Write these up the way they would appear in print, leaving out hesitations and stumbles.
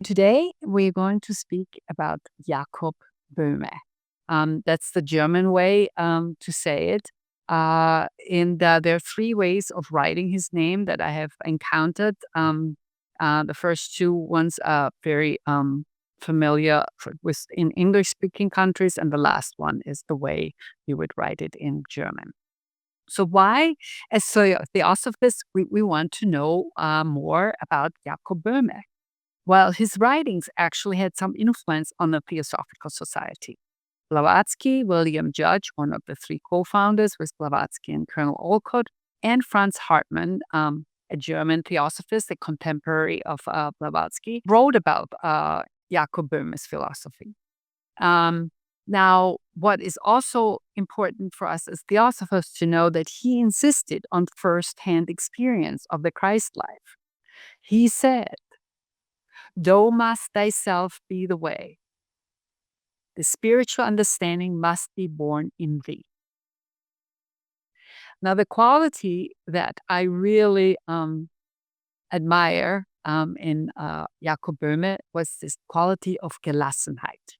Today, we're going to speak about Jakob Böhme. That's the German way to say it. There are three ways of writing his name that I have encountered. The first two ones are very familiar in English-speaking countries, and the last one is the way you would write it in German. So why, as Theosophists, we want to know more about Jakob Böhme? Well, his writings actually had some influence on the Theosophical Society. Blavatsky, William Judge, one of the three co-founders with Blavatsky and Colonel Olcott, and Franz Hartmann, a German theosophist, a contemporary of Blavatsky, wrote about Jakob Böhme's philosophy. Now, what is also important for us as theosophers to know that he insisted on first-hand experience of the Christ life. He said, "Thou must thyself be the way. The spiritual understanding must be born in thee." Now, the quality that I really admire in Jakob Böhme was this quality of Gelassenheit.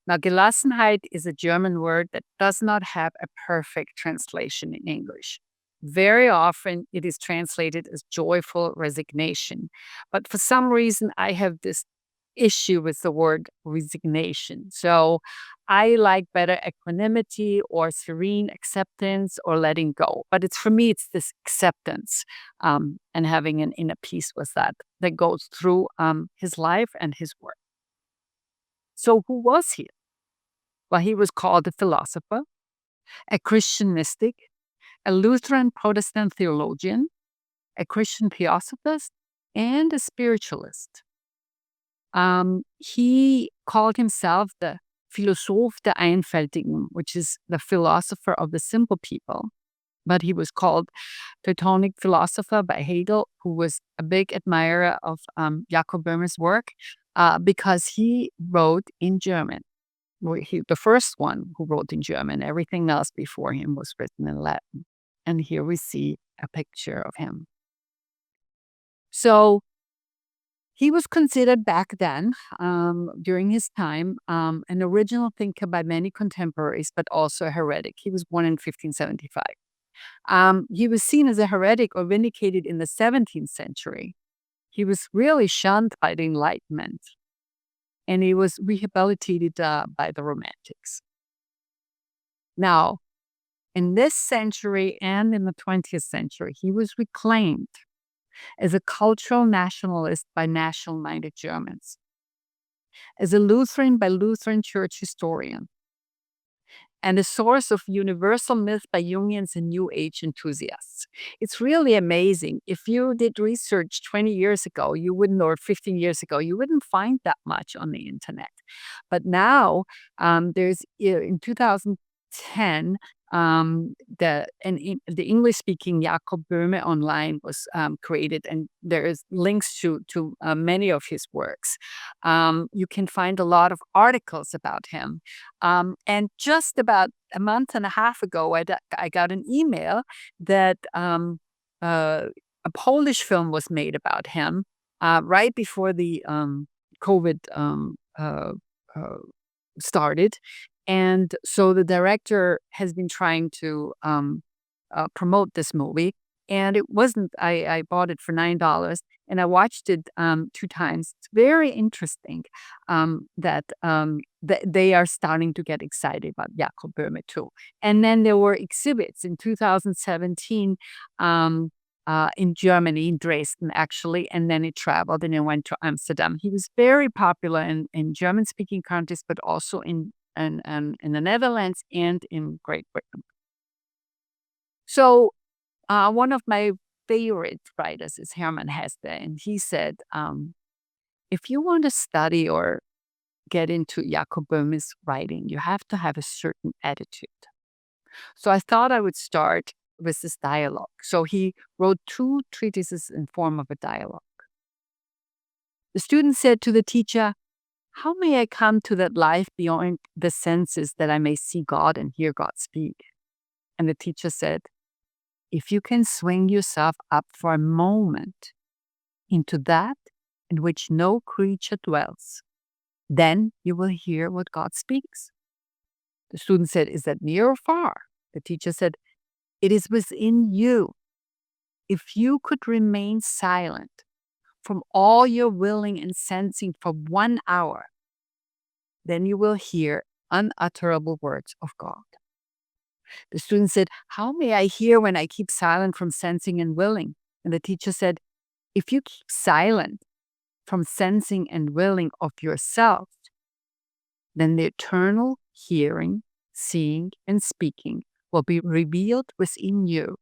Now, Gelassenheit is a German word that does not have a perfect translation in English. Very often it is translated as joyful resignation. But for some reason, I have this issue with the word resignation. So I like better equanimity or serene acceptance or letting go. But for me, it's this acceptance and having an inner peace with that goes through his life and his work. So who was he? Well, he was called a philosopher, a Christian mystic, a Lutheran Protestant theologian, a Christian theosophist, and a spiritualist. He called himself the Philosoph der Einfältigen, which is the philosopher of the simple people. But he was called Teutonic philosopher by Hegel, who was a big admirer of Jakob Böhme's work because he wrote in German. The first one who wrote in German. Everything else before him was written in Latin. And here we see a picture of him. So he was considered back then, during his time, an original thinker by many contemporaries, but also a heretic. He was born in 1575. He was seen as a heretic or vindicated in the 17th century. He was really shunned by the Enlightenment. And he was rehabilitated by the Romantics. Now, in this century and in the 20th century, he was reclaimed as a cultural nationalist by national-minded Germans, as a Lutheran by Lutheran church historian, and a source of universal myth by Jungians and New Age enthusiasts. It's really amazing. If you did research 20 years ago, you wouldn't, or 15 years ago, you wouldn't find that much on the internet. But now, there's in 2010, the English-speaking Jakob Böhme online was created, and there is links to many of his works. You can find a lot of articles about him. And just about a month and a half ago, I got an email that a Polish film was made about him right before the COVID started. And so the director has been trying to promote this movie. And it wasn't, I bought it for $9 and I watched it 2 times. It's very interesting that they are starting to get excited about Jakob Böhme too. And then there were exhibits in 2017 in Germany, in Dresden actually, and then he traveled and he went to Amsterdam. He was very popular in German-speaking countries, but also in the Netherlands and in Great Britain. So one of my favorite writers is Hermann Hesse, and he said, if you want to study or get into Jakob Böhme's writing, you have to have a certain attitude. So I thought I would start with this dialogue. So he wrote 2 treatises in form of a dialogue. The student said to the teacher, "How may I come to that life beyond the senses that I may see God and hear God speak?" And the teacher said, "If you can swing yourself up for a moment into that in which no creature dwells. Then you will hear what God speaks. The student said, is that near or far? The teacher said, it is within you. If you could remain silent from all your willing and sensing for 1 hour, then you will hear unutterable words of God. The student said, how may I hear when I keep silent from sensing and willing? And the teacher said, if you keep silent from sensing and willing of yourself, then the eternal hearing, seeing, and speaking will be revealed within you,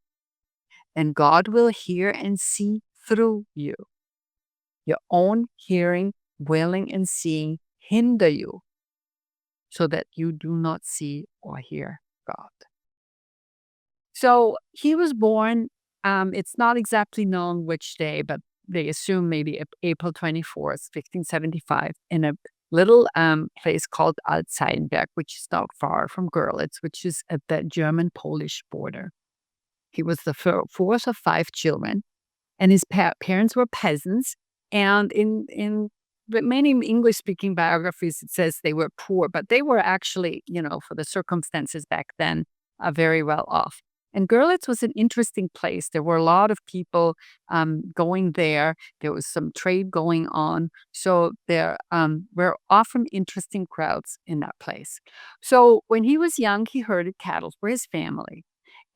and God will hear and see through you. Your own hearing, willing, and seeing hinder you so that you do not see or hear God. So he was born, it's not exactly known which day, but they assume maybe April 24th, 1575, in a little place called Alzheimerberg, which is not far from Görlitz, which is at the German-Polish border. He was the fourth of 5 children, and his parents were peasants. And in many English-speaking biographies, it says they were poor, but they were actually, for the circumstances back then, very well off. And Görlitz was an interesting place. There were a lot of people going there. There was some trade going on. So there were often interesting crowds in that place. So when he was young, he herded cattle for his family.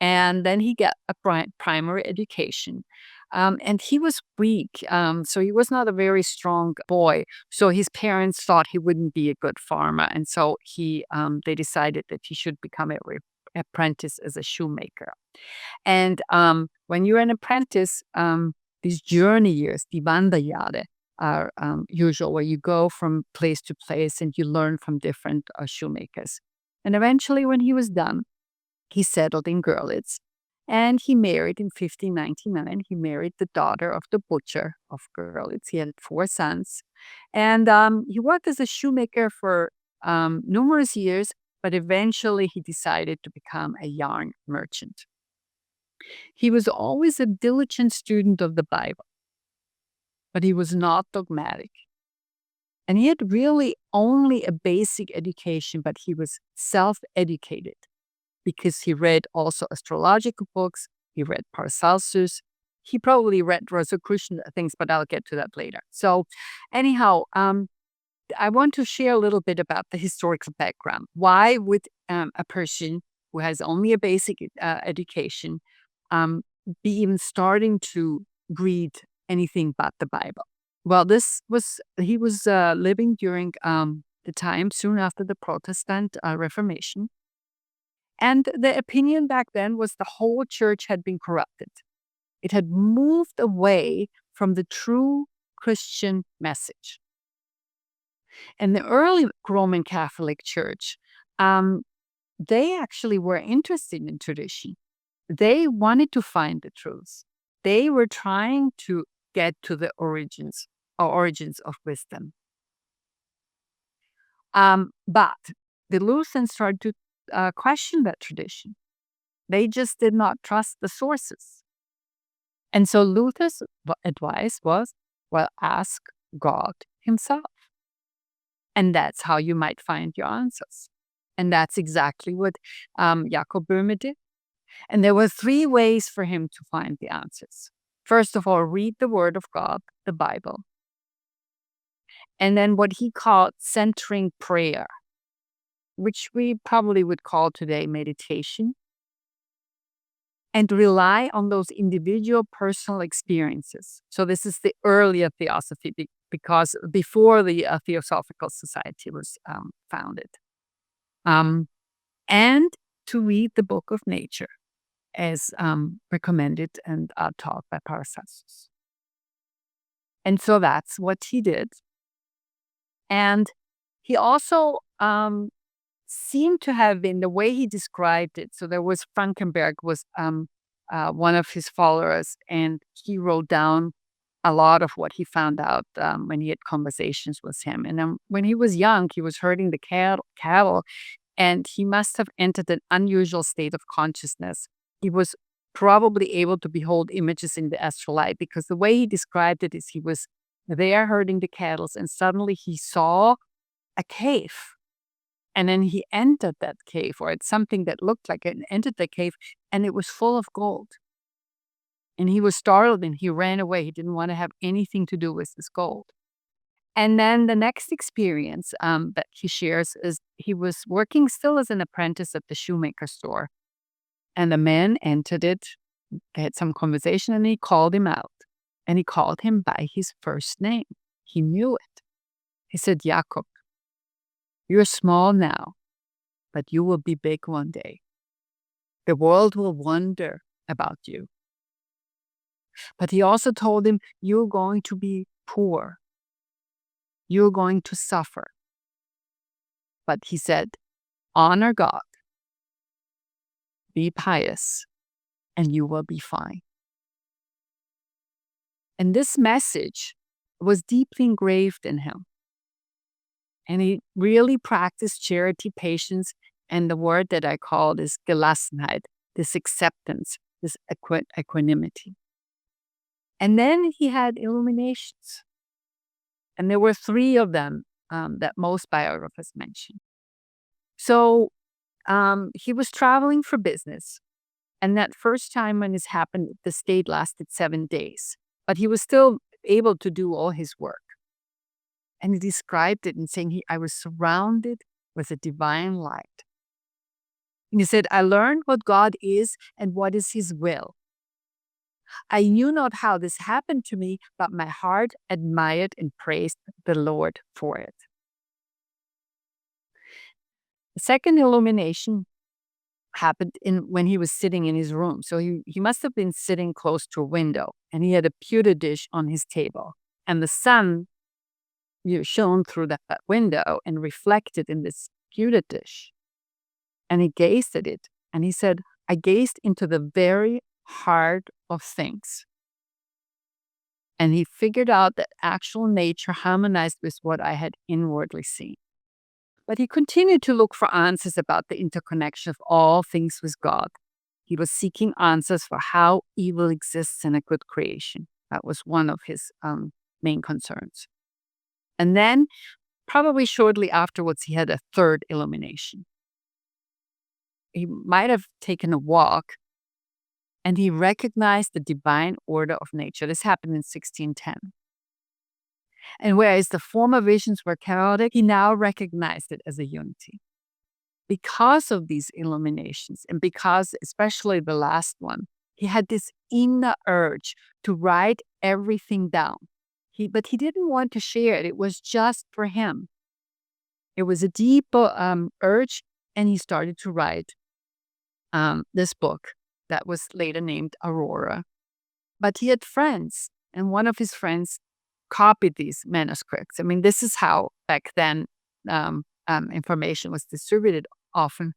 And then he got a primary education. And he was weak, so he was not a very strong boy. So his parents thought he wouldn't be a good farmer. And so they decided that he should become an apprentice as a shoemaker. And when you're an apprentice, these journey years, die Wanderjahre, are usual, where you go from place to place and you learn from different shoemakers. And eventually, when he was done, he settled in Görlitz, and he married in 1599. He married the daughter of the butcher of Görlitz. He had 4 sons. And he worked as a shoemaker for numerous years, but eventually he decided to become a yarn merchant. He was always a diligent student of the Bible, but he was not dogmatic. And he had really only a basic education, but he was self-educated, because he read also astrological books. He read Paracelsus. He probably read Rosicrucian things, but I'll get to that later. So anyhow, I want to share a little bit about the historical background. Why would a person who has only a basic education be even starting to read anything but the Bible? Well, he was living during the time soon after the Protestant Reformation. And the opinion back then was the whole church had been corrupted. It had moved away from the true Christian message. And the early Roman Catholic Church, they actually were interested in tradition. They wanted to find the truth. They were trying to get to the origins of wisdom. But the Lutherans started to question that tradition. They just did not trust the sources. And so Luther's advice was, well, ask God himself. And that's how you might find your answers. And that's exactly what Jakob Böhme did. And there were 3 ways for him to find the answers. First of all, read the Word of God, the Bible. And then what he called centering prayer, which we probably would call today meditation, and rely on those individual personal experiences. So this is the earlier theosophy, because before the Theosophical Society was founded. And to read the book of nature, as recommended and taught by Paracelsus. And so that's what he did. And he also seemed to have been, the way he described it, so there was Frankenberg was one of his followers, and he wrote down a lot of what he found out when he had conversations with him. And then when he was young, he was herding the cattle, and he must have entered an unusual state of consciousness. He was probably able to behold images in the astral light, because the way he described it is he was there herding the cattle, and suddenly he saw a cave. And then he entered that cave, or it's something that looked like it, and entered the cave, and it was full of gold. And he was startled and he ran away. He didn't want to have anything to do with this gold. And then the next experience that he shares is he was working still as an apprentice at the shoemaker store. And the man entered it. They had some conversation and he called him out. And he called him by his first name. He knew it. He said, Jakob, you're small now, but you will be big one day. The world will wonder about you. But he also told him, you're going to be poor. You're going to suffer. But he said, honor God, be pious, and you will be fine. And this message was deeply engraved in him. And he really practiced charity, patience, and the word that I called is Gelassenheit, this acceptance, this equanimity. And then he had illuminations. And there were 3 of them that most biographers mention. So he was traveling for business. And that first time when this happened, the stay lasted 7 days. But he was still able to do all his work. And he described it in saying, I was surrounded with a divine light. And he said, I learned what God is and what is his will. I knew not how this happened to me, but my heart admired and praised the Lord for it. The second illumination happened when he was sitting in his room. So he must have been sitting close to a window, and he had a pewter dish on his table. And the sun shone through that window and reflected in this pewter dish. And he gazed at it, and he said, I gazed into the very heart of things. And he figured out that actual nature harmonized with what I had inwardly seen. But he continued to look for answers about the interconnection of all things with God. He was seeking answers for how evil exists in a good creation. That was one of his main concerns. And then, probably shortly afterwards, he had a third illumination. He might have taken a walk, and he recognized the divine order of nature. This happened in 1610. And whereas the former visions were chaotic, he now recognized it as a unity. Because of these illuminations, and because especially the last one, he had this inner urge to write everything down. But he didn't want to share it. It was just for him. It was a deep urge, and he started to write this book that was later named Aurora. But he had friends, and one of his friends copied these manuscripts. I mean, this is how back then information was distributed often,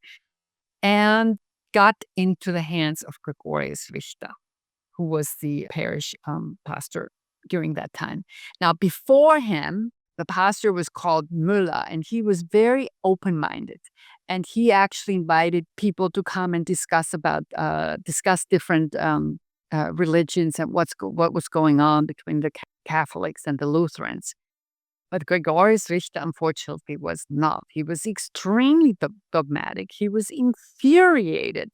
and got into the hands of Gregorius Richter, who was the parish pastor during that time. Now, before him, the pastor was called Müller, and he was very open-minded. And he actually invited people to come and discuss different religions and what was going on between the Catholics and the Lutherans. But Gregorius Richter, unfortunately, was not. He was extremely dogmatic. He was infuriated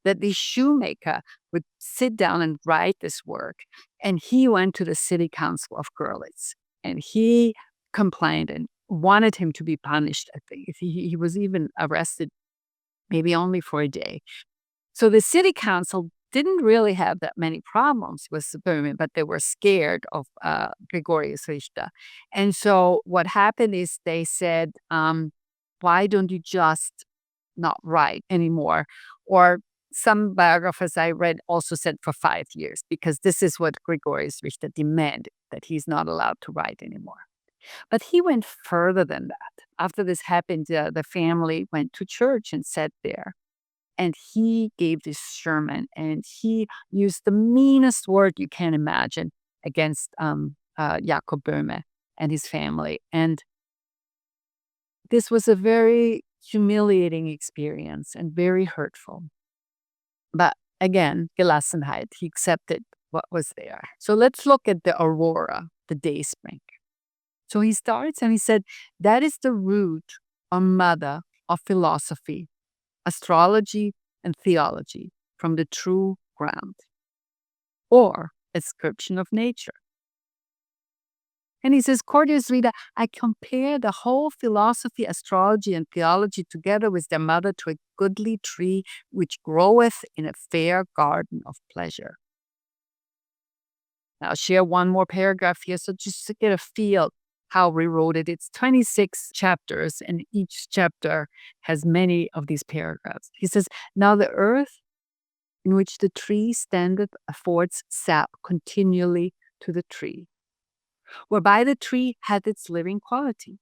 that the shoemaker would sit down and write this work. And he went to the city council of Görlitz, and he complained and wanted him to be punished. I think he was even arrested, maybe only for a day. So the city council didn't really have that many problems with Boehme, but they were scared of Gregorius Richter. And so what happened is they said, why don't you just not write anymore? Or some biographers I read also said for 5 years, because this is what Gregorius Richter demanded, that he's not allowed to write anymore. But he went further than that. After this happened, the family went to church and sat there. And he gave this sermon, and he used the meanest word you can imagine against Jakob Böhme and his family. And this was a very humiliating experience and very hurtful. But again, Gelassenheit, he accepted what was there. So let's look at the Aurora, the day spring. So he starts and he said, that is the root or mother of philosophy, astrology, and theology from the true ground, or ascription of nature. And he says, courteous reader, I compare the whole philosophy, astrology, and theology together with their mother to a goodly tree which groweth in a fair garden of pleasure. Now, I'll share one more paragraph here, so just to get a feel how we wrote it. It's 26 chapters, and each chapter has many of these paragraphs. He says, now the earth in which the tree standeth affords sap continually to the tree, whereby the tree hath its living quality.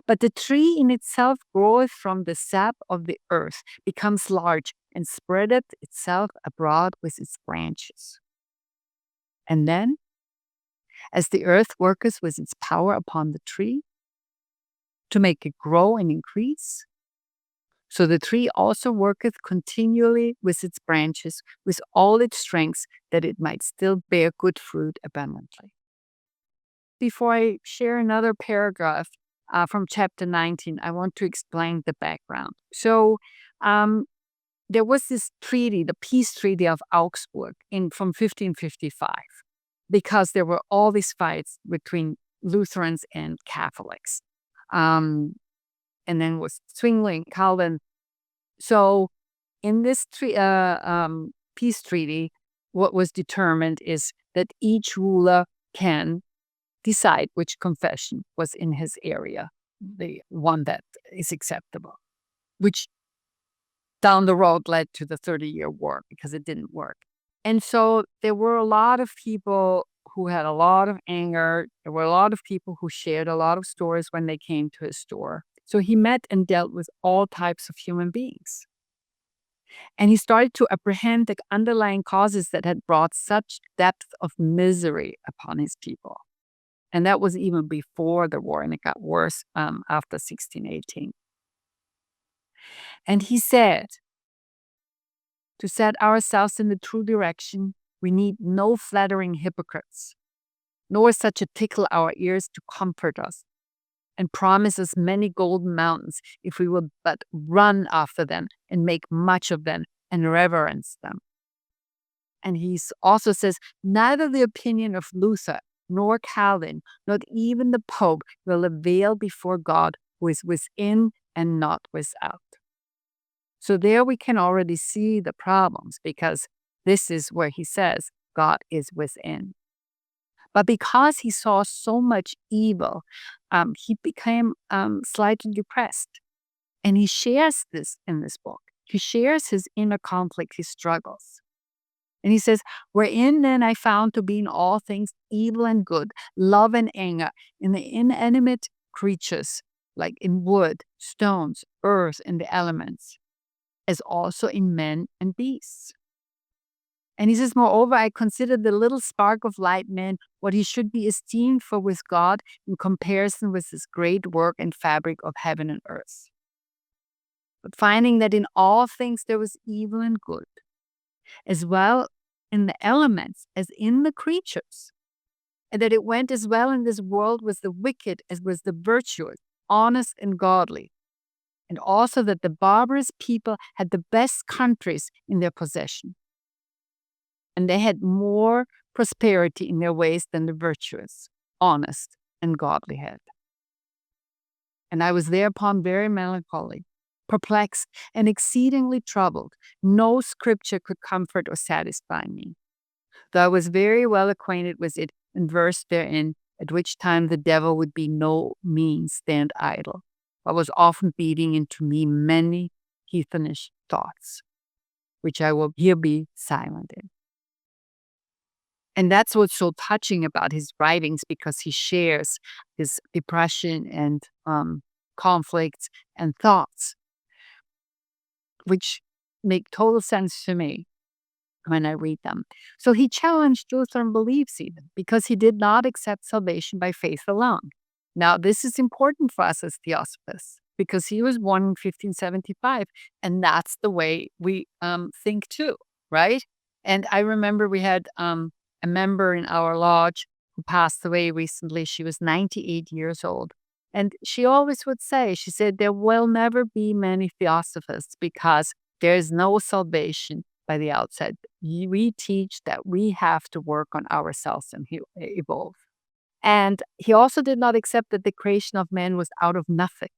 But the tree in itself groweth from the sap of the earth, becomes large, and spreadeth itself abroad with its branches. And then, as the earth worketh with its power upon the tree to make it grow and increase, so the tree also worketh continually with its branches, with all its strength, that it might still bear good fruit abundantly. Before I share another paragraph from chapter 19, I want to explain the background. So there was this treaty, the peace treaty of Augsburg from 1555, because there were all these fights between Lutherans and Catholics. And then was Zwingli, Calvin. So in this peace treaty, what was determined is that each ruler can decide which confession was in his area, the one that is acceptable, which down the road led to the 30-year war because it didn't work. And so there were a lot of people who had a lot of anger. There were a lot of people who shared a lot of stories when they came to his store. So he met and dealt with all types of human beings. And he started to apprehend the underlying causes that had brought such depth of misery upon his people. And that was even before the war, and it got worse after 1618. And he said, to set ourselves in the true direction, we need no flattering hypocrites, nor such to tickle our ears to comfort us and promise us many golden mountains if we will but run after them and make much of them and reverence them. And he also says, neither the opinion of Luther nor Calvin, not even the Pope, will avail before God, who is within and not without. So there we can already see the problems, because this is where he says God is within. But because he saw so much evil, he became slightly depressed. And he shares this in this book. He shares his inner conflict, his struggles. And he says, wherein then I found to be in all things evil and good, love and anger, in the inanimate creatures, like in wood, stones, earth, and the elements, as also in men and beasts. And he says, moreover, I consider the little spark of light man what he should be esteemed for with God in comparison with this great work and fabric of heaven and earth. But finding that in all things there was evil and good, as well in the elements as in the creatures, and that it went as well in this world with the wicked as with the virtuous, honest and godly, and also that the barbarous people had the best countries in their possession, and they had more prosperity in their ways than the virtuous, honest and godly had. And I was thereupon very melancholy, perplexed, and exceedingly troubled. No scripture could comfort or satisfy me, though I was very well acquainted with it and versed therein, at which time the devil would be no means stand idle, but was often beating into me many heathenish thoughts, which I will here be silent in. And that's what's so touching about his writings, because he shares his depression and conflicts and thoughts, which make total sense to me when I read them. So he challenged Lutheran beliefs even, because he did not accept salvation by faith alone. Now, this is important for us as Theosophists, because he was born in 1575, and that's the way we think too, right? And I remember we had a member in our lodge who who passed away recently. She was 98 years old. And she always would say, she said, there will never be many Theosophists because there is no salvation by the outside. We teach that we have to work on ourselves and evolve. And he also did not accept that the creation of man was out of nothing.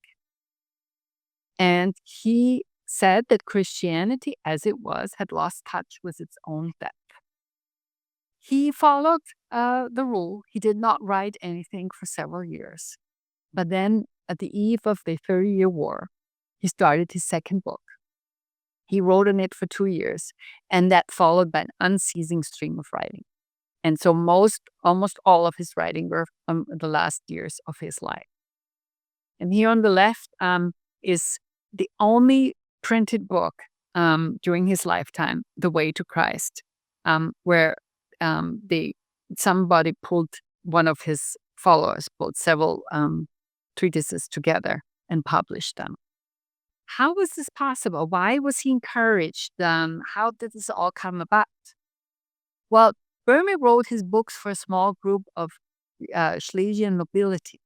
And he said that Christianity, as it was, had lost touch with its own depth. He followed the rule. He did not write anything for several years. But then, at the eve of the 30-Year War, he started his second book. He wrote on it for 2 years, and that followed by an unceasing stream of writing. And so almost all of his writing were from the last years of his life. And here on the left is the only printed book during his lifetime, The Way to Christ, where somebody one of his followers pulled several treatises together and published them. How was this possible? Why was he encouraged? How did this all come about? Well, Boehme wrote his books for a small group of Schlesian nobility.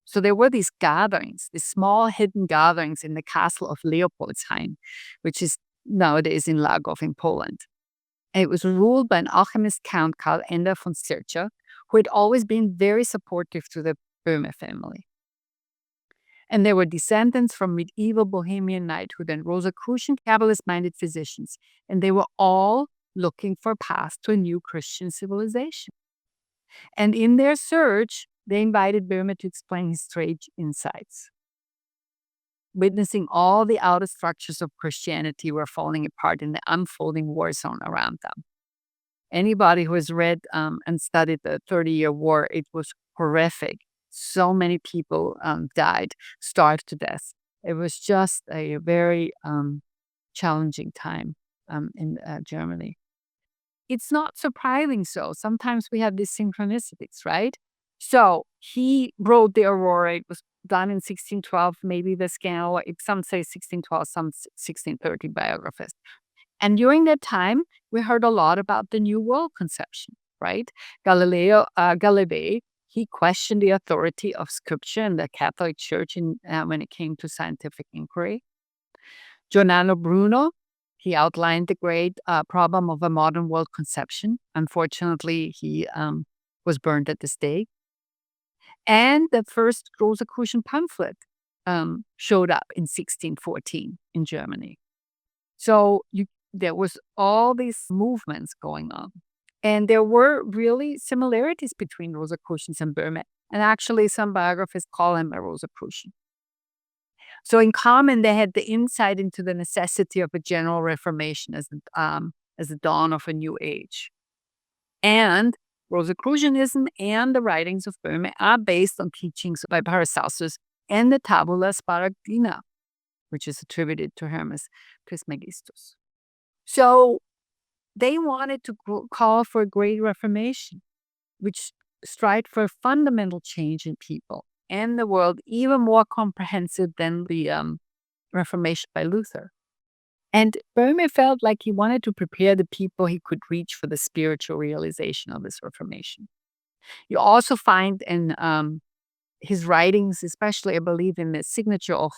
So there were these gatherings, these small hidden gatherings in the castle of Leopoldshain, which is nowadays in Lagów in Poland. It was ruled by an alchemist count called Ender von Circe, who had always been very supportive to the Boehme family. And there were descendants from medieval Bohemian knighthood and Rosicrucian Kabbalist-minded physicians, and they were all looking for a path to a new Christian civilization. And in their search, they invited Boehme to explain his strange insights. Witnessing all the outer structures of Christianity were falling apart in the unfolding war zone around them. Anybody who has read and studied the 30-Year War, it was horrific. So many people died, starved to death. It was just a very challenging time in Germany. It's not surprising so. Sometimes we have these synchronicities, right? So he wrote the Aurora. It was done in 1612, maybe the scale. Some say 1612, some 1630 biographers. And during that time, we heard a lot about the New World conception, right? Galilei, he questioned the authority of Scripture and the Catholic Church when it came to scientific inquiry. Giordano Bruno, he outlined the great problem of a modern world conception. Unfortunately, he was burned at the stake. And the first Rosicrucian pamphlet showed up in 1614 in Germany. So there was all these movements going on. And there were really similarities between Rosicrucians and Boehme. And actually, some biographers call him a Rosicrucian. So in common, they had the insight into the necessity of a general reformation as the dawn of a new age. And Rosicrucianism and the writings of Boehme are based on teachings by Paracelsus and the Tabula Sparagina, which is attributed to Hermes Trismegistus. So they wanted to call for a great reformation, which strived for a fundamental change in people and the world, even more comprehensive than the Reformation by Luther. And Boehme felt like he wanted to prepare the people he could reach for the spiritual realization of this Reformation. You also find in his writings, especially, I believe, in the signature of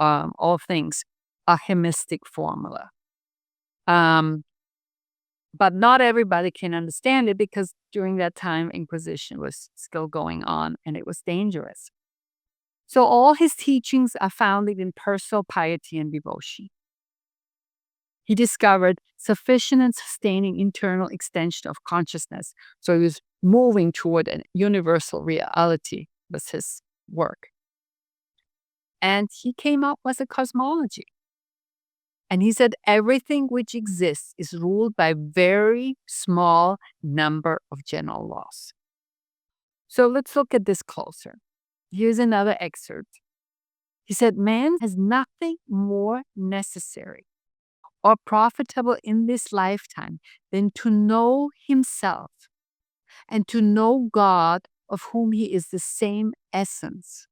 all things, a chemistic formula. But not everybody can understand it because during that time, Inquisition was still going on and it was dangerous. So all his teachings are founded in personal piety and devotion. He discovered sufficient and sustaining internal extension of consciousness. So he was moving toward a universal reality with his work. And he came up with a cosmology. And he said everything which exists is ruled by a very small number of general laws. So let's look at this closer. Here's another excerpt. He said, man has nothing more necessary or profitable in this lifetime than to know himself and to know God, of whom he is the same essence.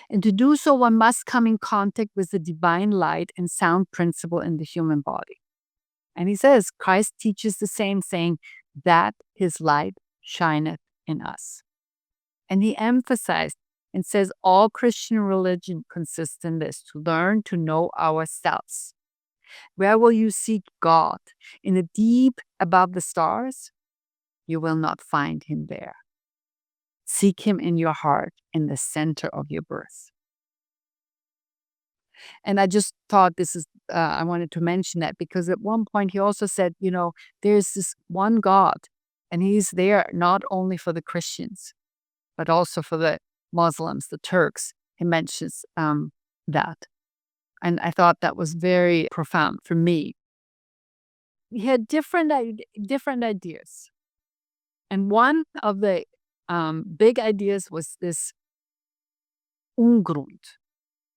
And to do so, one must come in contact with the divine light and sound principle in the human body. And he says, Christ teaches the same, saying that his light shineth in us. And he emphasized and says all Christian religion consists in this, to learn to know ourselves. Where will you seek God? In the deep above the stars? You will not find him there. Seek him in your heart, in the center of your birth. And I just thought I wanted to mention that because at one point he also said, there's this one God, and he's there not only for the Christians, but also for the Muslims, the Turks. He mentions that. And I thought that was very profound for me. He had different ideas. And one of the big ideas was this Ungrund.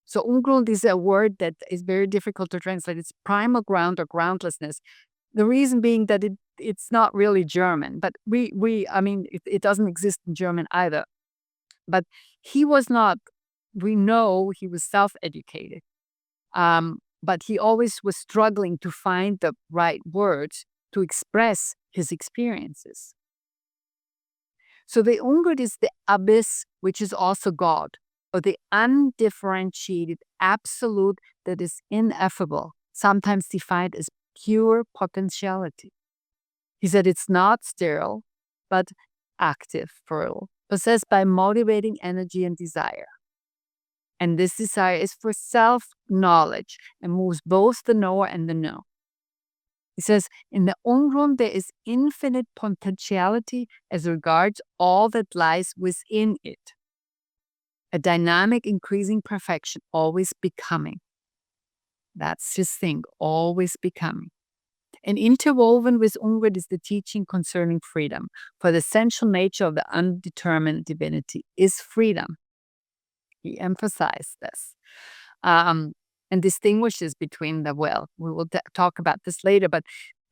So Ungrund is a word that is very difficult to translate. It's primal ground or groundlessness. The reason being that it's not really German, but it doesn't exist in German either. But he was not, we know he was self-educated. But he always was struggling to find the right words to express his experiences. So the Ungrund is the abyss, which is also God, or the undifferentiated absolute that is ineffable, sometimes defined as pure potentiality. He said it's not sterile, but active, fertile, possessed by motivating energy and desire. And this desire is for self-knowledge and moves both the knower and the known. He says, in the Ungrund there is infinite potentiality as regards all that lies within it. A dynamic, increasing perfection, always becoming. That's his thing, always becoming. And interwoven with Ungrund is the teaching concerning freedom. For the essential nature of the undetermined divinity is freedom. He emphasized this. And distinguishes between we will talk about this later, but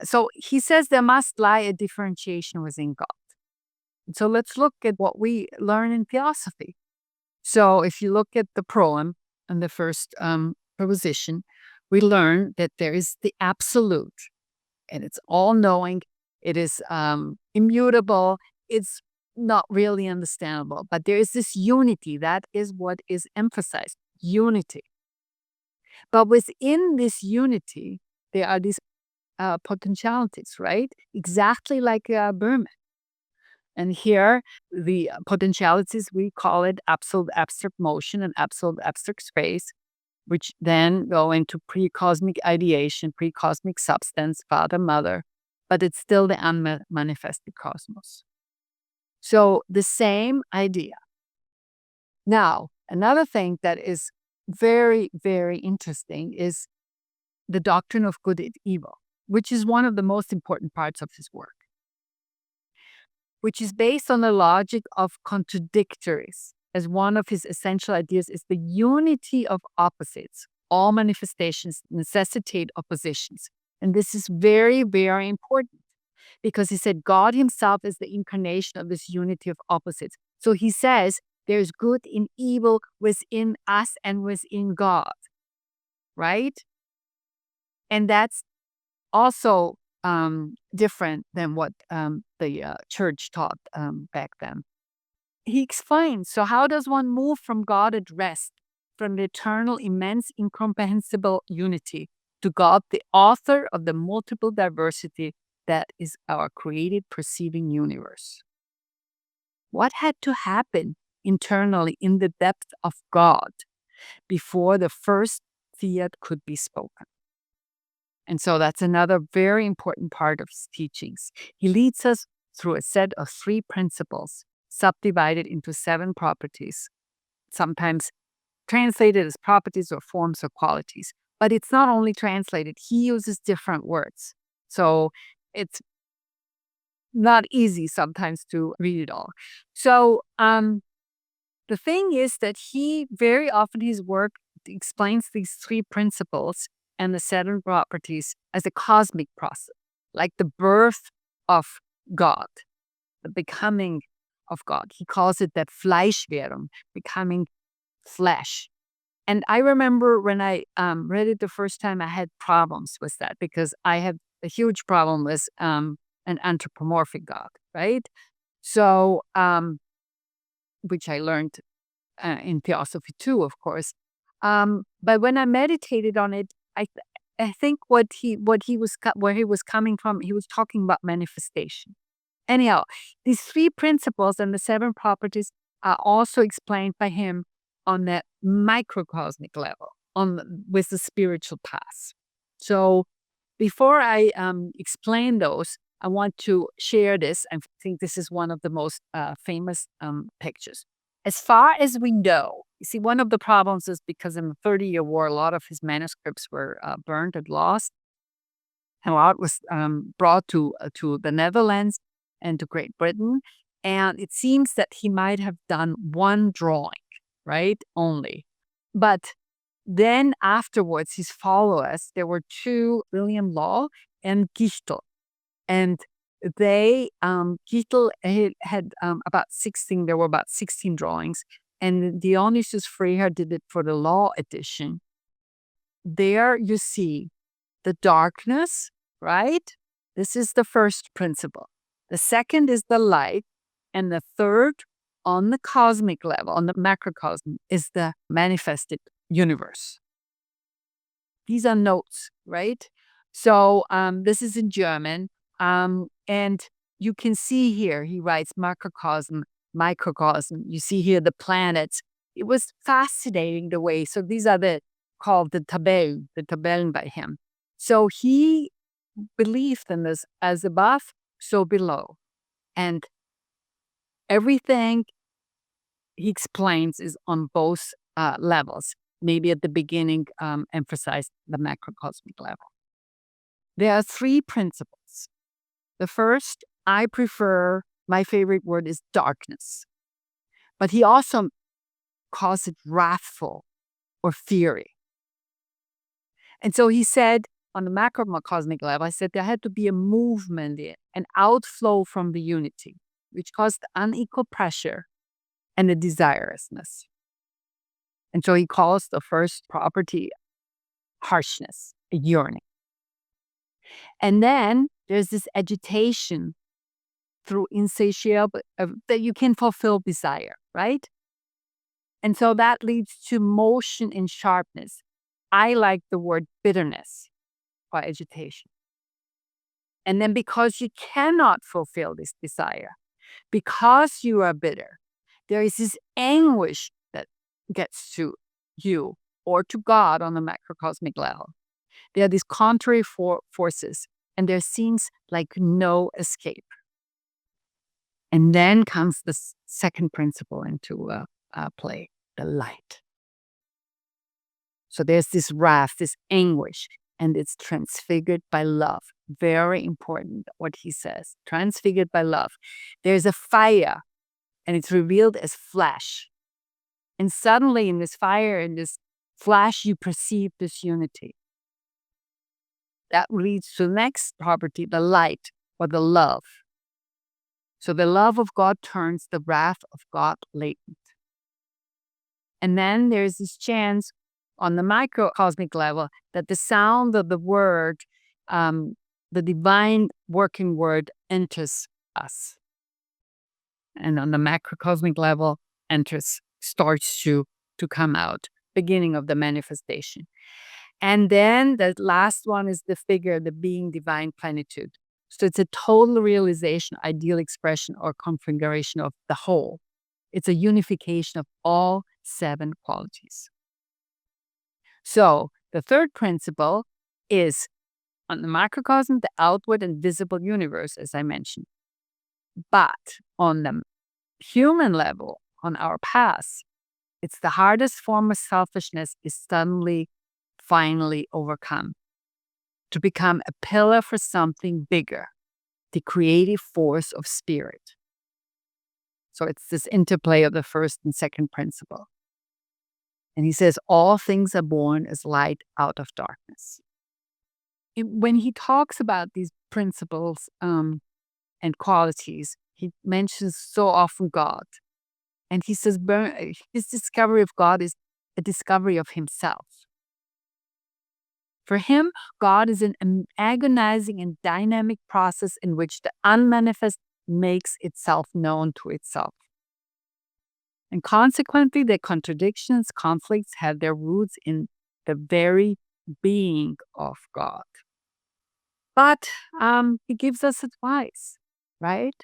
so he says there must lie a differentiation within God. So let's look at what we learn in Theosophy. So if you look at the proem and the first proposition, we learn that there is the absolute, and it's all-knowing, it is immutable, it's not really understandable, but there is this unity. That is what is emphasized, unity. But within this unity, there are these potentialities, right? Exactly like Böhme. And here, the potentialities, we call it absolute abstract motion and absolute abstract space, which then go into pre-cosmic ideation, pre-cosmic substance, father, mother, but it's still the unmanifested cosmos. So the same idea. Now, another thing that is very, very interesting is the doctrine of good and evil, which is one of the most important parts of his work, which is based on the logic of contradictories. As one of his essential ideas is the unity of opposites. All manifestations necessitate oppositions. And this is very, very important because he said God himself is the incarnation of this unity of opposites. So he says there's good and evil within us and within God, right? And that's also different than what the church taught back then. He explains, so how does one move from God at rest, from the eternal, immense, incomprehensible unity to God, the author of the multiple diversity that is our created perceiving universe? What had to happen internally in the depth of God before the first fiat could be spoken? And so that's another very important part of his teachings. He leads us through a set of 3 principles, subdivided into 7 properties, sometimes translated as properties or forms or qualities. But it's not only translated, he uses different words. So it's not easy sometimes to read it all. So the thing is that he very often, his work explains these 3 principles and the 7 properties as a cosmic process, like the birth of God, the becoming of God. He calls it that Fleischwerdung, becoming flesh. And I remember when I read it the first time, I had problems with that because I had a huge problem with an anthropomorphic God, right? So, which I learned in Theosophy too, of course. But when I meditated on it, I think where he was coming from, he was talking about manifestation. Anyhow, these three principles and the seven properties are also explained by him on the microcosmic level, with the spiritual path. So before I explain those, I want to share this. I think this is one of the most famous pictures. As far as we know, you see, one of the problems is because in the 30-year war, a lot of his manuscripts were burned and lost. And a lot was brought to the Netherlands and to Great Britain. And it seems that he might have done one drawing, right? Only. But then afterwards, his followers, there were two, William Law and Gichtel. And they, Gichtel had about 16, there were about 16 drawings. And Dionysius Freer did it for the Law edition. There you see the darkness, right? This is the first principle. The second is the light. And the third, on the cosmic level, on the macrocosm, is the manifested universe. These are notes, right? So this is in German. And you can see here, he writes macrocosm, microcosm. You see here the planets. It was fascinating the way. So these are called the Tabellen by him. So he believed in this as above, so below. And everything he explains is on both levels. Maybe at the beginning, emphasize the macrocosmic level. There are three principles. The first, I prefer, my favorite word is darkness. But he also calls it wrathful or fiery. And so he said, on the macrocosmic level, I said there had to be a movement, an outflow from the unity, which caused unequal pressure and a desirousness. And so he calls the first property harshness, a yearning. And then there's this agitation through insatiable, that you can fulfill desire, right? And so that leads to motion and sharpness. I like the word bitterness for agitation. And then because you cannot fulfill this desire, because you are bitter, there is this anguish that gets to you or to God on the macrocosmic level. There are these contrary forces, and there seems like no escape. And then comes the second principle into play, the light. So there's this wrath, this anguish, and it's transfigured by love. Very important what he says, transfigured by love. There's a fire, and it's revealed as flash. And suddenly in this fire, in this flash, you perceive this unity. That leads to the next property, the light or the love. So the love of God turns the wrath of God latent. And then there's this chance on the microcosmic level that the sound of the word, the divine working word, enters us. And on the macrocosmic level, starts to come out, beginning of the manifestation. And then the last one is the figure, the being, divine plenitude. So it's a total realization, ideal expression, or configuration of the whole. It's a unification of all seven qualities. So the third principle is on the macrocosm, the outward and visible universe, as I mentioned. But on the human level, on our path, it's the hardest form of selfishness is suddenly, finally overcome. To become a pillar for something bigger, the creative force of spirit. So it's this interplay of the first and second principle. And he says, all things are born as light out of darkness. When he talks about these principles and qualities, he mentions so often God. And he says his discovery of God is a discovery of himself. For him, God is an agonizing and dynamic process in which the unmanifest makes itself known to itself. And consequently, the contradictions, conflicts have their roots in the very being of God. But he gives us advice, right?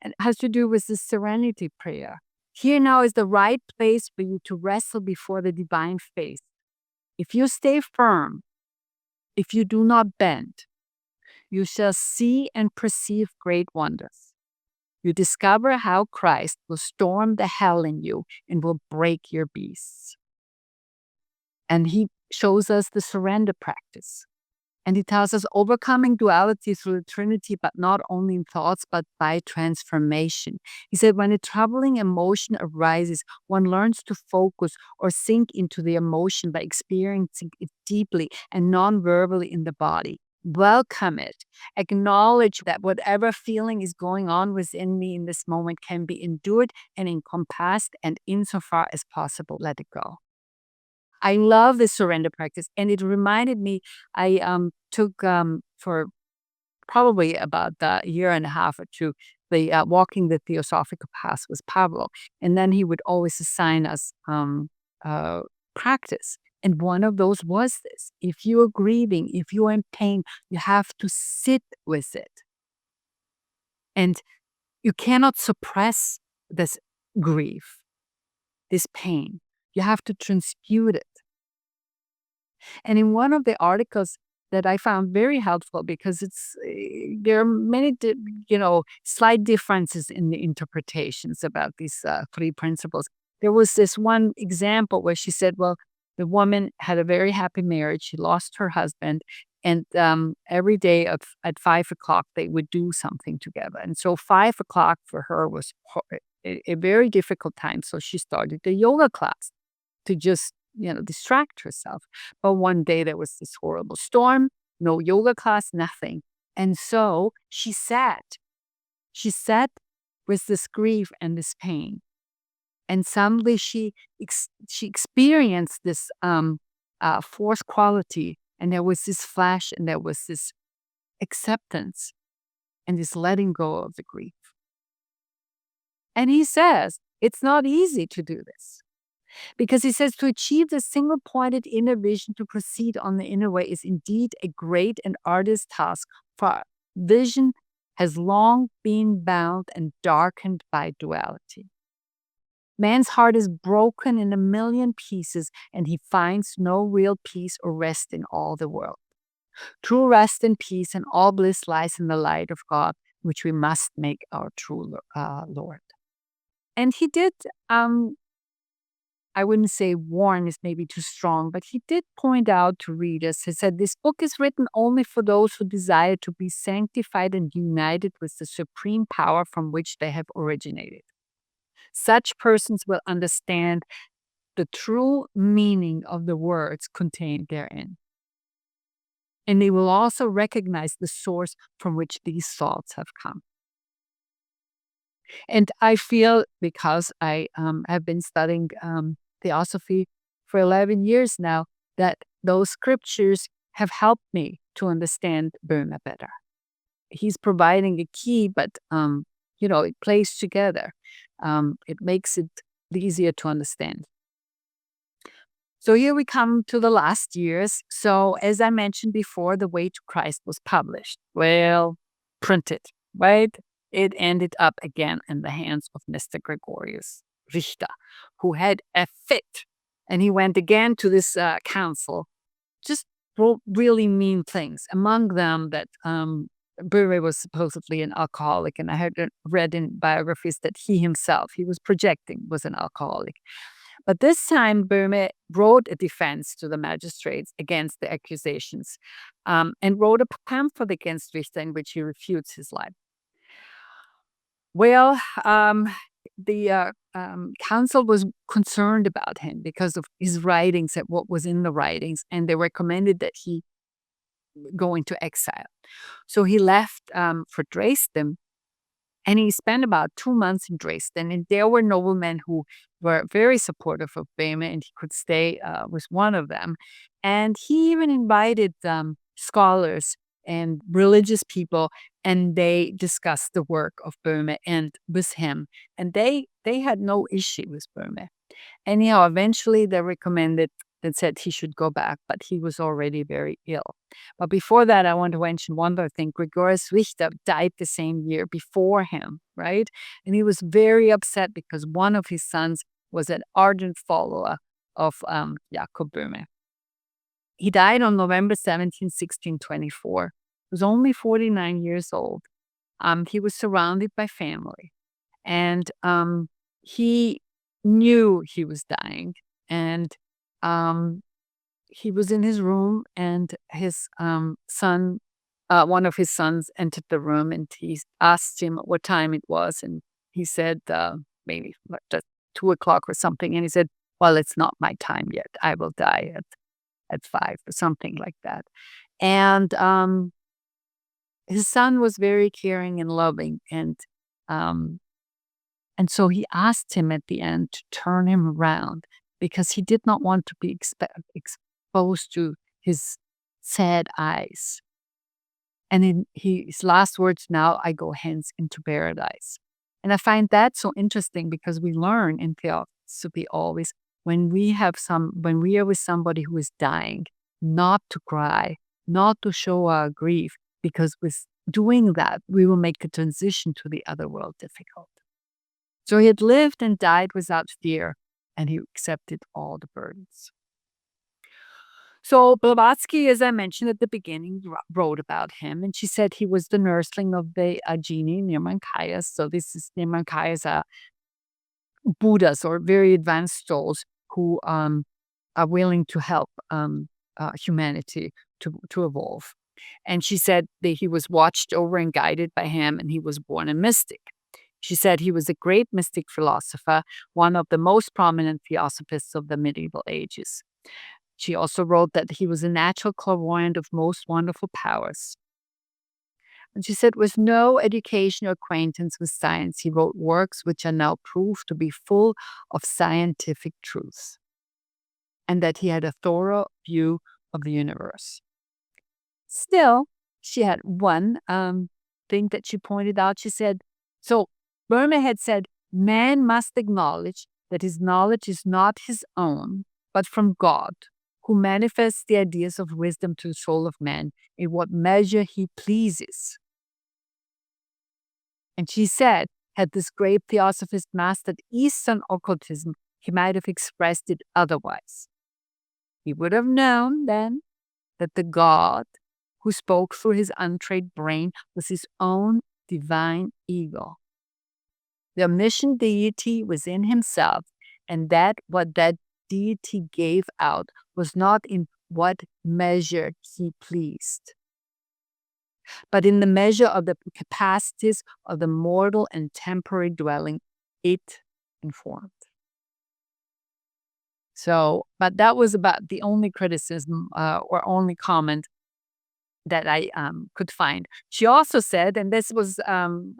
And it has to do with the serenity prayer. Here now is the right place for you to wrestle before the divine face. If you stay firm, if you do not bend, you shall see and perceive great wonders. You discover how Christ will storm the hell in you and will break your beasts. And he shows us the surrender practice. And he tells us overcoming duality through the Trinity, but not only in thoughts, but by transformation. He said, when a troubling emotion arises, one learns to focus or sink into the emotion by experiencing it deeply and non-verbally in the body. Welcome it. Acknowledge that whatever feeling is going on within me in this moment can be endured and encompassed, and insofar as possible, let it go. I love this surrender practice, and it reminded me, I took for probably about a year and a half or two, the walking the Theosophical path with Pablo, and then he would always assign us practice. And one of those was this: if you are grieving, if you are in pain, you have to sit with it, and you cannot suppress this grief, this pain. You have to transmute it. And in one of the articles that I found very helpful, because there are many slight differences in the interpretations about these three principles. There was this one example where she said, well, the woman had a very happy marriage. She lost her husband, and every day at 5:00 they would do something together. And so 5:00 for her was a very difficult time. So she started a yoga class to just distract herself. But one day there was this horrible storm, no yoga class, nothing. And so she sat with this grief and this pain. And suddenly she experienced this fourth quality. And there was this flash, and there was this acceptance and this letting go of the grief. And he says, it's not easy to do this. Because he says to achieve the single-pointed inner vision to proceed on the inner way is indeed a great and arduous task, for vision has long been bound and darkened by duality. Man's heart is broken in a million pieces, and he finds no real peace or rest in all the world. True rest and peace and all bliss lies in the light of God, which we must make our true Lord. And he did I wouldn't say warn is maybe too strong, but he did point out to readers, he said, this book is written only for those who desire to be sanctified and united with the supreme power from which they have originated. Such persons will understand the true meaning of the words contained therein. And they will also recognize the source from which these thoughts have come. And I feel, because I have been studying Theosophy for 11 years now, that those scriptures have helped me to understand Böhme better. He's providing a key, but it plays together. It makes it easier to understand. So here we come to the last years. So as I mentioned before, The Way to Christ was published. Well, printed, right? It ended up again in the hands of Mr. Gregorius Richter, who had a fit. And he went again to this council, just wrote really mean things. Among them that Böhme was supposedly an alcoholic. And I had read in biographies that he himself, he was projecting, was an alcoholic. But this time, Boehme wrote a defense to the magistrates against the accusations and wrote a pamphlet against Richter in which he refutes his lie. Well, the council was concerned about him because of his writings and what was in the writings, and they recommended that he go into exile. So he left for Dresden. And he spent about 2 months in Dresden, and there were noblemen who were very supportive of Boehme, and he could stay with one of them. And he even invited scholars and religious people, and they discussed the work of Boehme and with him. And they had no issue with Boehme. Anyhow, eventually they recommended and said he should go back, but he was already very ill. But before that, I want to mention one other thing. Gregorius Richter died the same year before him, right? And he was very upset because one of his sons was an ardent follower of Jakob Böhme. He died on November 17, 1624. He was only 49 years old. He was surrounded by family. And he knew he was dying. And he was in his room, and his son, one of his sons, entered the room, and he asked him what time it was. And he said, maybe like just 2:00 or something. And he said, well, it's not my time yet. I will die at 5 or something like that. And his son was very caring and loving. And so he asked him at the end to turn him around because he did not want to be exposed to his sad eyes. And in his last words, now I go hence into paradise. And I find that so interesting because we learn in Theosophy always when we are with somebody who is dying, not to cry, not to show our grief, because with doing that, we will make the transition to the other world difficult. So he had lived and died without fear, and he accepted all the burdens. So Blavatsky, as I mentioned at the beginning, wrote about him, and she said he was the nursling of the genie Nirmankayas. So this is Nirmankayas are Buddhas or very advanced souls who are willing to help humanity to evolve. And she said that he was watched over and guided by him, and he was born a mystic. She said he was a great mystic philosopher, one of the most prominent Theosophists of the medieval ages. She also wrote that he was a natural clairvoyant of most wonderful powers. And she said, with no education or acquaintance with science, he wrote works which are now proved to be full of scientific truth, and that he had a thorough view of the universe. Still, she had one thing that she pointed out. She said, so Boehme had said, man must acknowledge that his knowledge is not his own, but from God, who manifests the ideas of wisdom to the soul of man in what measure he pleases. And she said, had this great Theosophist mastered Eastern occultism, he might have expressed it otherwise. He would have known then that the God who spoke through his untrained brain was his own divine ego. The omniscient deity was in himself, and that what that deity gave out was not in what measure he pleased, but in the measure of the capacities of the mortal and temporary dwelling it informed. So, but that was about the only criticism or only comment that I could find. She also said, and this was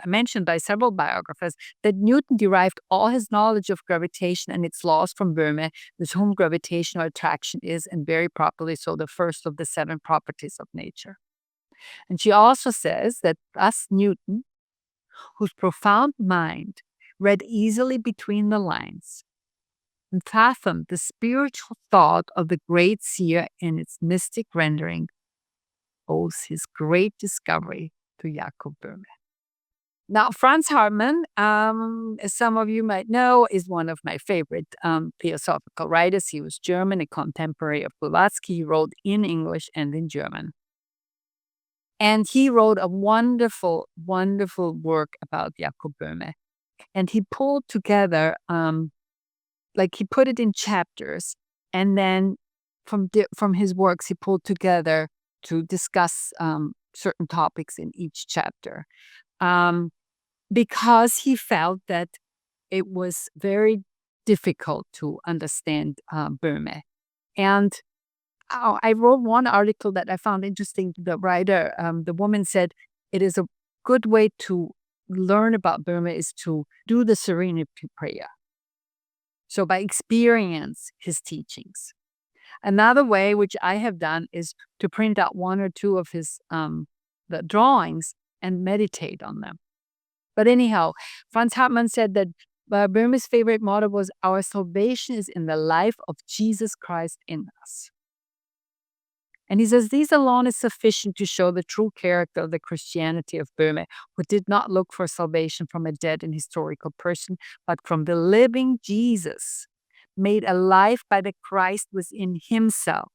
mentioned by several biographers, that Newton derived all his knowledge of gravitation and its laws from Boehme, with whom gravitational attraction is, and very properly so, the first of the 7 properties of nature. And she also says that thus Newton, whose profound mind read easily between the lines and fathomed the spiritual thought of the great seer in its mystic rendering, owes his great discovery to Jakob Böhme. Now, Franz Hartmann, as some of you might know, is one of my favorite theosophical writers. He was German, a contemporary of Blavatsky. He wrote in English and in German. And he wrote a wonderful, wonderful work about Jakob Böhme. And he pulled together, he put it in chapters. And then from his works, he pulled together to discuss certain topics in each chapter, because he felt that it was very difficult to understand Boehme. And I wrote one article that I found interesting. The writer, the woman said, it is a good way to learn about Boehme is to do the Serenity Prayer. So by experience his teachings. Another way, which I have done, is to print out 1 or 2 of his the drawings and meditate on them. But anyhow, Franz Hartmann said that Böhme's favorite motto was, "Our salvation is in the life of Jesus Christ in us." And he says these alone is sufficient to show the true character of the Christianity of Boehme, who did not look for salvation from a dead and historical person, but from the living Jesus, made alive by the Christ within himself.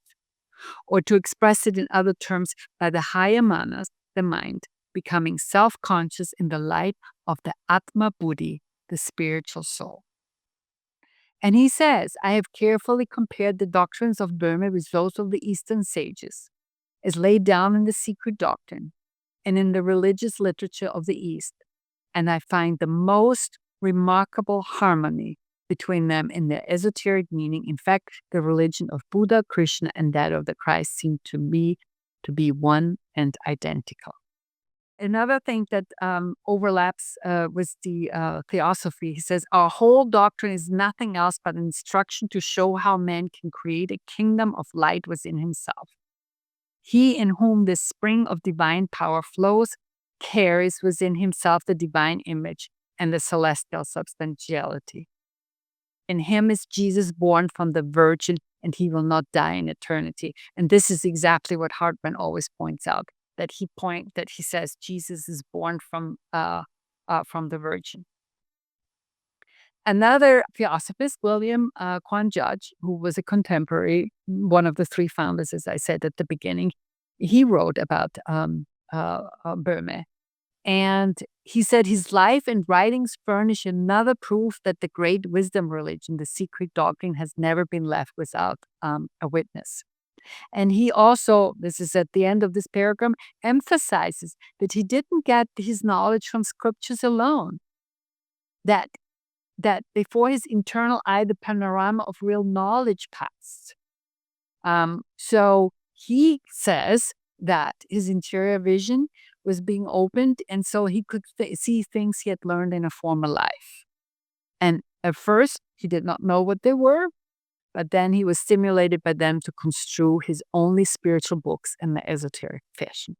Or to express it in other terms, by the higher manas, the mind, becoming self-conscious in the light of the Atma Buddhi, the spiritual soul. And he says, I have carefully compared the doctrines of Boehme with those of the Eastern sages, as laid down in the Secret Doctrine and in the religious literature of the East, and I find the most remarkable harmony between them in their esoteric meaning. In fact, the religion of Buddha, Krishna, and that of the Christ seem to me to be one and identical. Another thing that overlaps with the Theosophy, he says, our whole doctrine is nothing else but an instruction to show how man can create a kingdom of light within himself. He in whom the spring of divine power flows carries within himself the divine image and the celestial substantiality. In him is Jesus born from the Virgin, and he will not die in eternity. And this is exactly what Hartmann always points out, that he says Jesus is born from the Virgin. Another Theosophist, William Quan Judge, who was a contemporary, one of the three founders, as I said at the beginning, he wrote about Boehme. And he said his life and writings furnish another proof that the great wisdom religion, the Secret Doctrine, has never been left without a witness. And he also, this is at the end of this paragraph, emphasizes that he didn't get his knowledge from scriptures alone, that before his internal eye, the panorama of real knowledge passed. So he says that his interior vision was being opened, and so he could see things he had learned in a former life. And at first, he did not know what they were, but then he was stimulated by them to construe his only spiritual books in the esoteric fashion.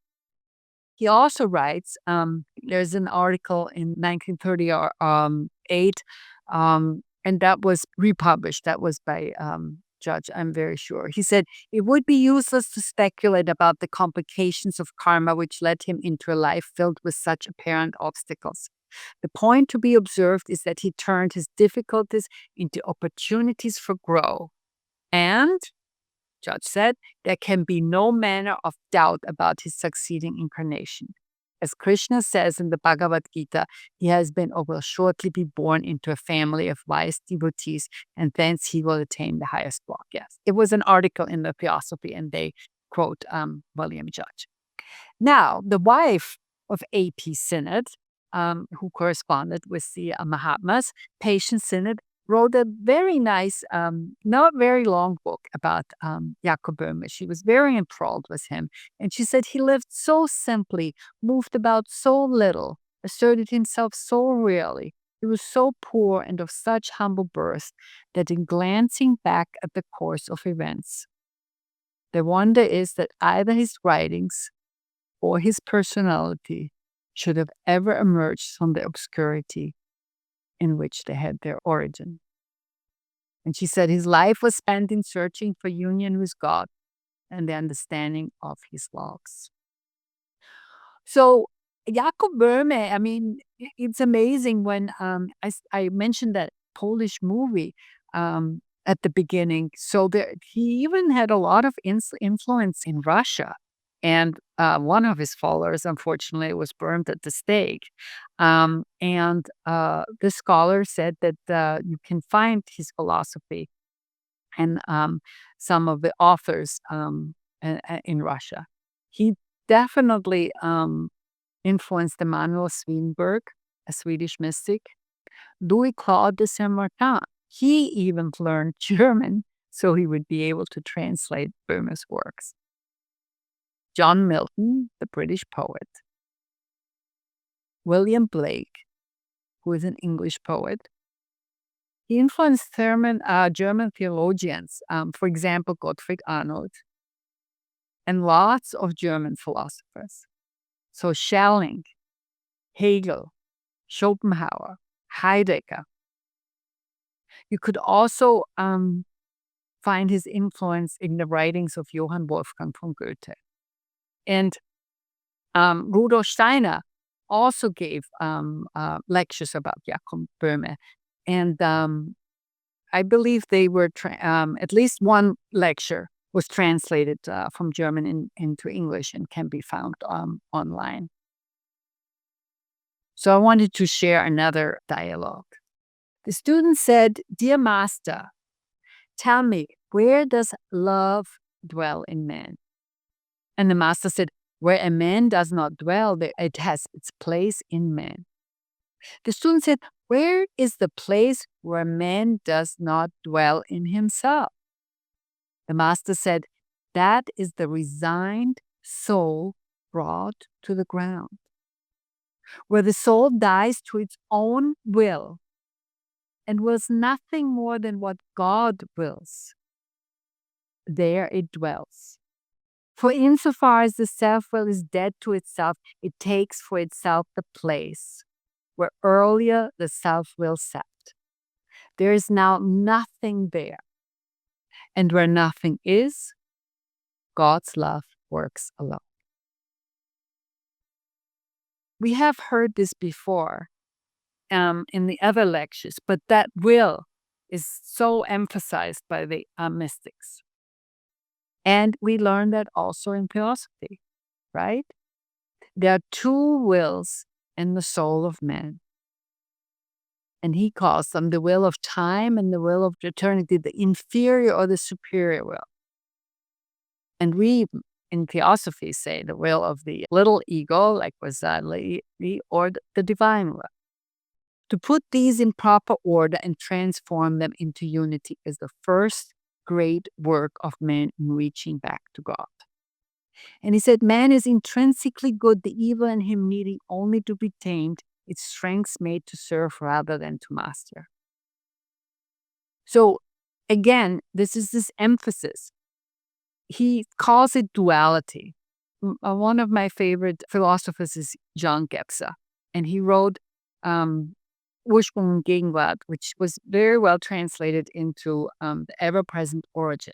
He also writes, there's an article in 1938, and that was republished. That was by Judge, I'm very sure. He said, it would be useless to speculate about the complications of karma which led him into a life filled with such apparent obstacles. The point to be observed is that he turned his difficulties into opportunities for growth. And, Judge said, there can be no manner of doubt about his succeeding incarnation. As Krishna says in the Bhagavad Gita, he has been or will shortly be born into a family of wise devotees, and thence he will attain the highest block. Yes, it was an article in the Theosophy, and they quote William Judge. Now, the wife of A.P. Synod, who corresponded with the Mahatmas, Patience Synod, wrote a very nice, not very long book about Jakob Böhme. She was very enthralled with him. And she said he lived so simply, moved about so little, asserted himself so rarely. He was so poor and of such humble birth that in glancing back at the course of events, the wonder is that either his writings or his personality should have ever emerged from the obscurity in which they had their origin. And she said his life was spent in searching for union with God and the understanding of his laws. So Jakob Böhme, I mean, it's amazing when I mentioned that Polish movie at the beginning. So he even had a lot of influence in Russia. And one of his followers, unfortunately, was burned at the stake. And the scholar said that you can find his philosophy and some of the authors in Russia. He definitely influenced Emanuel Swedenborg, a Swedish mystic. Louis Claude de Saint-Martin. He even learned German so he would be able to translate Böhme's works. John Milton, the British poet. William Blake, who is an English poet. He influenced German theologians, for example, Gottfried Arnold, and lots of German philosophers. So Schelling, Hegel, Schopenhauer, Heidegger. You could also find his influence in the writings of Johann Wolfgang von Goethe. And Rudolf Steiner also gave lectures about Jakob Böhme. And I believe they were, at least one lecture was translated from German into English and can be found online. So I wanted to share another dialogue. The student said, "Dear Master, tell me, where does love dwell in man?" And the Master said, "Where a man does not dwell, it has its place in man." The student said, "Where is the place where man does not dwell in himself?" The Master said, "That is the resigned soul brought to the ground. Where the soul dies to its own will and wills nothing more than what God wills, there it dwells. For insofar as the self-will is dead to itself, it takes for itself the place where earlier the self-will sat. There is now nothing there. And where nothing is, God's love works alone." We have heard this before in the other lectures, but that will is so emphasized by the mystics. And we learn that also in philosophy, right? There are two wills in the soul of man. And he calls them the will of time and the will of eternity, the inferior or the superior will. And we in Theosophy say the will of the little ego, like Lévi, or the divine will. To put these in proper order and transform them into unity is the first great work of man in reaching back to God. And he said, man is intrinsically good, the evil in him needing only to be tamed, its strengths made to serve rather than to master. So again, this is this emphasis. He calls it duality. One of my favorite philosophers is John Gebser, and he wrote Ursprung und Gegenwart, which was very well translated into the ever-present origin.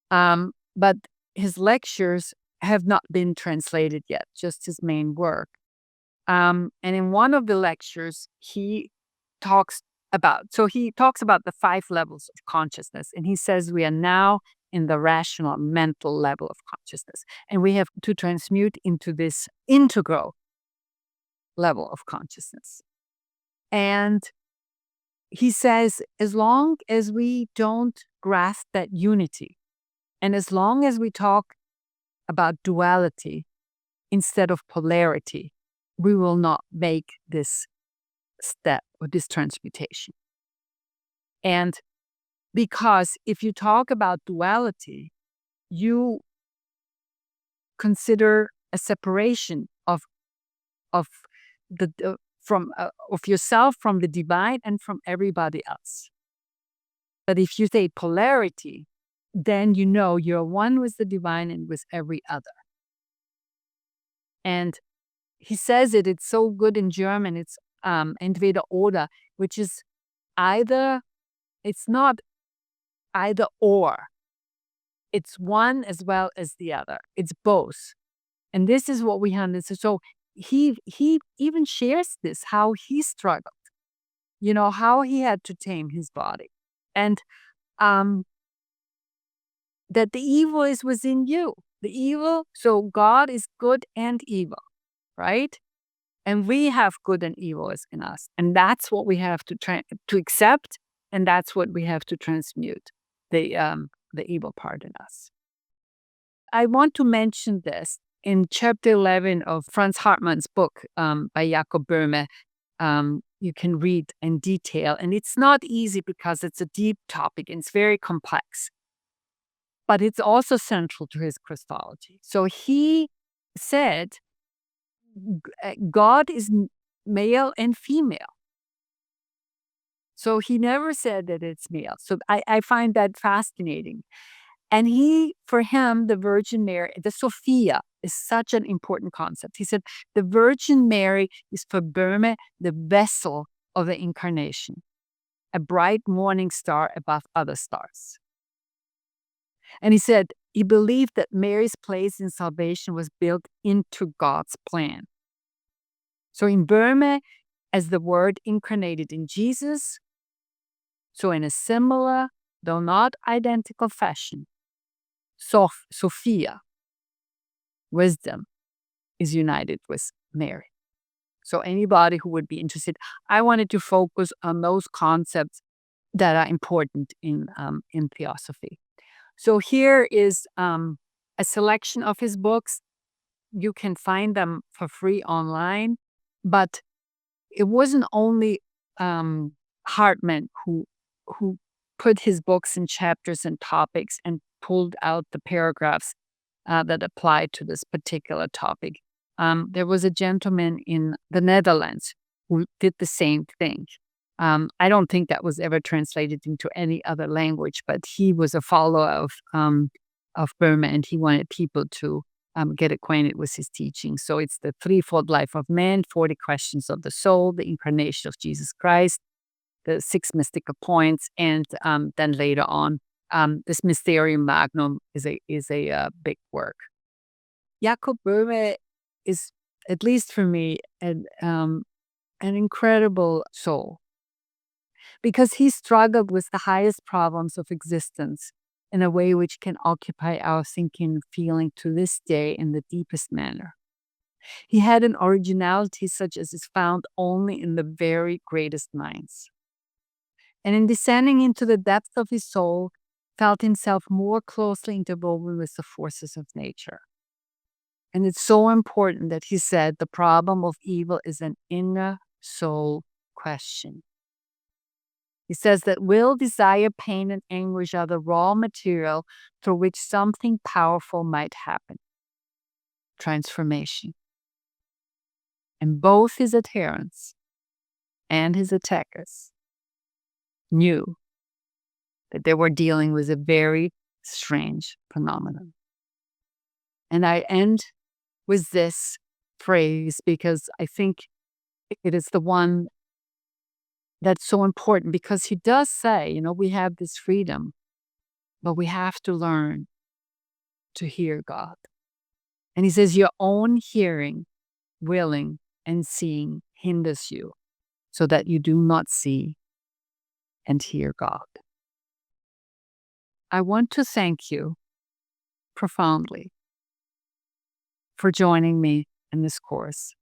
But his lectures have not been translated yet, just his main work. And in one of the lectures, he talks about the 5 levels of consciousness. And he says we are now in the rational mental level of consciousness. And we have to transmute into this integral level of consciousness. And he says, as long as we don't grasp that unity, and as long as we talk about duality instead of polarity, we will not make this step or this transmutation. And because if you talk about duality, you consider a separation of yourself from the divine and from everybody else. But if you say polarity, then you know you're one with the divine and with every other. And he says it's so good in German, it's entweder oder, which is it's not either or. It's one as well as the other. It's both. And this is what we understand. So he even shares this, how he struggled, how he had to tame his body. And that the evil is within you. The evil, so God is good and evil, right? And we have good and evil in us. And that's what we have to accept, and that's what we have to transmute, the evil part in us. I want to mention this in chapter 11 of Franz Hartmann's book by Jakob Böhme. You can read in detail, and it's not easy because it's a deep topic and it's very complex. But it's also central to his Christology. So he said God is male and female. So he never said that it's male. So I find that fascinating. And for him, the Virgin Mary, the Sophia, is such an important concept. He said, the Virgin Mary is for Böhme the vessel of the incarnation, a bright morning star above other stars. And he said he believed that Mary's place in salvation was built into God's plan. So in Boehme, as the Word incarnated in Jesus, so in a similar, though not identical fashion, Sophia, wisdom, is united with Mary. So anybody who would be interested, I wanted to focus on those concepts that are important in Theosophy. So here is a selection of his books. You can find them for free online, but it wasn't only Hartman who put his books in chapters and topics and pulled out the paragraphs that apply to this particular topic. There was a gentleman in the Netherlands who did the same thing. I don't think that was ever translated into any other language, but he was a follower of Boehme, and he wanted people to get acquainted with his teaching. So it's the threefold life of man, 40 questions of the soul, the incarnation of Jesus Christ, the 6 mystical points, and then later on, this Mysterium Magnum is a big work. Jakob Böhme is, at least for me, an incredible soul, because he struggled with the highest problems of existence in a way which can occupy our thinking and feeling to this day in the deepest manner. He had an originality such as is found only in the very greatest minds. And in descending into the depths of his soul, felt himself more closely interwoven with the forces of nature. And it's so important that he said the problem of evil is an inner soul question. He says that will, desire, pain, and anguish are the raw material through which something powerful might happen. Transformation. And both his adherents and his attackers knew that they were dealing with a very strange phenomenon. And I end with this phrase because I think it is the one that's so important, because he does say, we have this freedom, but we have to learn to hear God. And he says, your own hearing, willing, and seeing hinders you so that you do not see and hear God. I want to thank you profoundly for joining me in this course.